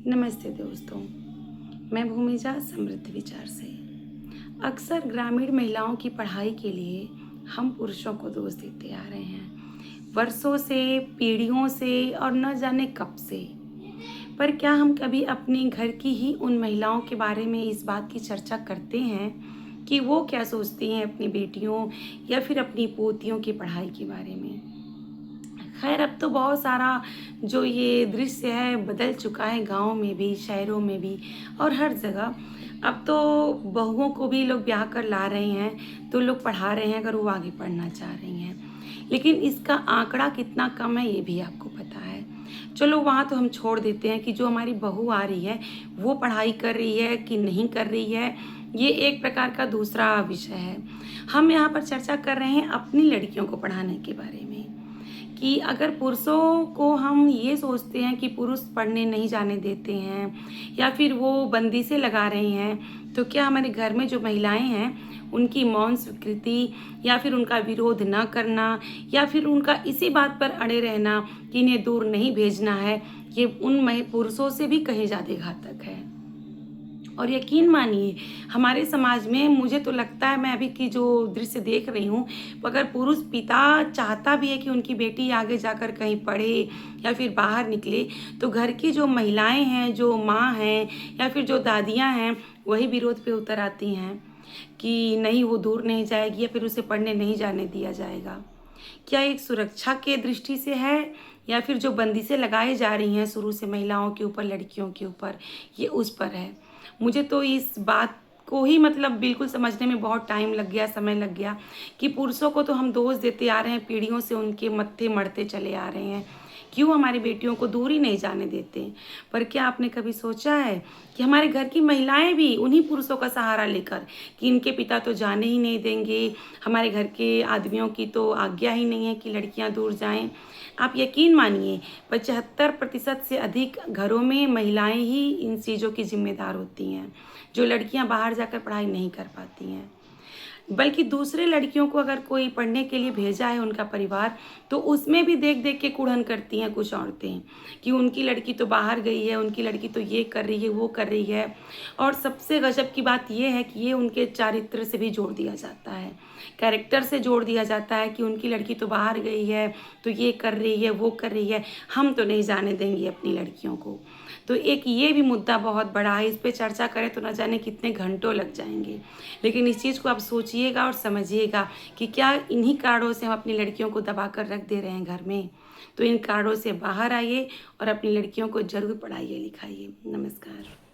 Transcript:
नमस्ते दोस्तों, मैं भूमिजा समृद्ध विचार से। अक्सर ग्रामीण महिलाओं की पढ़ाई के लिए हम पुरुषों को दोष देते आ रहे हैं, वर्षों से, पीढ़ियों से और न जाने कब से। पर क्या हम कभी अपने घर की ही उन महिलाओं के बारे में इस बात की चर्चा करते हैं कि वो क्या सोचती हैं अपनी बेटियों या फिर अपनी पोतियों की पढ़ाई के बारे में? खैर, अब तो बहुत सारा जो ये दृश्य है बदल चुका है, गाँव में भी, शहरों में भी और हर जगह। अब तो बहुओं को भी लोग ब्याह कर ला रहे हैं, तो लोग पढ़ा रहे हैं अगर वो आगे पढ़ना चाह रही हैं। लेकिन इसका आंकड़ा कितना कम है ये भी आपको पता है। चलो वहाँ तो हम छोड़ देते हैं कि जो हमारी बहू आ रही है, वो पढ़ाई कर रही है कि नहीं कर रही है, ये एक प्रकार का दूसरा विषय है। हम यहाँ पर चर्चा कर रहे हैं अपनी लड़कियों को पढ़ाने के बारे में। कि अगर पुरुषों को हम ये सोचते हैं कि पुरुष पढ़ने नहीं जाने देते हैं या फिर वो बंदिशें लगा रहे हैं, तो क्या हमारे घर में जो महिलाएं हैं उनकी मौन स्वीकृति या फिर उनका विरोध न करना या फिर उनका इसी बात पर अड़े रहना कि इन्हें दूर नहीं भेजना है, ये उन पुरुषों से भी कहीं ज़्यादा घातक है। और यकीन मानिए, हमारे समाज में मुझे तो लगता है, मैं अभी की जो दृश्य देख रही हूँ, अगर पुरुष पिता चाहता भी है कि उनकी बेटी आगे जाकर कहीं पढ़े या फिर बाहर निकले, तो घर की जो महिलाएं हैं, जो माँ हैं या फिर जो दादियाँ हैं, वही विरोध पे उतर आती हैं कि नहीं, वो दूर नहीं जाएगी या फिर उसे पढ़ने नहीं जाने दिया जाएगा। क्या एक सुरक्षा के दृष्टि से है या फिर जो बंदिशें लगाई जा रही हैं शुरू से महिलाओं के ऊपर, लड़कियों के ऊपर, ये उस पर है? मुझे तो इस बात को ही मतलब बिल्कुल समझने में बहुत टाइम लग गया, समय लग गया कि पुरुषों को तो हम दोष देते आ रहे हैं, पीढ़ियों से उनके मत्थे मढ़ते चले आ रहे हैं, क्यों हमारी बेटियों को दूर ही नहीं जाने देते। पर क्या आपने कभी सोचा है कि हमारे घर की महिलाएं भी उन्हीं पुरुषों का सहारा लेकर कि इनके पिता तो जाने ही नहीं देंगे, हमारे घर के आदमियों की तो आज्ञा ही नहीं है कि लड़कियां दूर जाएं। आप यकीन मानिए, 75% से अधिक घरों में महिलाएं ही इन चीज़ों की जिम्मेदार होती हैं, जो लड़कियां बाहर जाकर पढ़ाई नहीं कर पाती हैं। बल्कि दूसरे लड़कियों को अगर कोई पढ़ने के लिए भेजा है उनका परिवार, तो उसमें भी देख देख के कुढ़न करती हैं कुछ औरतें कि उनकी लड़की तो बाहर गई है, उनकी लड़की तो ये कर रही है, वो कर रही है। और सबसे गजब की बात ये है कि ये उनके चारित्र से भी जोड़ दिया जाता है, कैरेक्टर से जोड़ दिया जाता है कि उनकी लड़की तो बाहर गई है, तो ये कर रही है, वो कर रही है, हम तो नहीं जाने देंगे अपनी लड़कियों को। तो एक ये भी मुद्दा बहुत बड़ा है, इस पे चर्चा करें तो न जाने कितने घंटों लग जाएंगे। लेकिन इस चीज़ को आप सोचिएगा और समझिएगा कि क्या इन्हीं कारणों से हम अपनी लड़कियों को दबा कर रख दे रहे हैं घर में। तो इन कारणों से बाहर आइए और अपनी लड़कियों को ज़रूर पढ़ाइए लिखाइए। नमस्कार।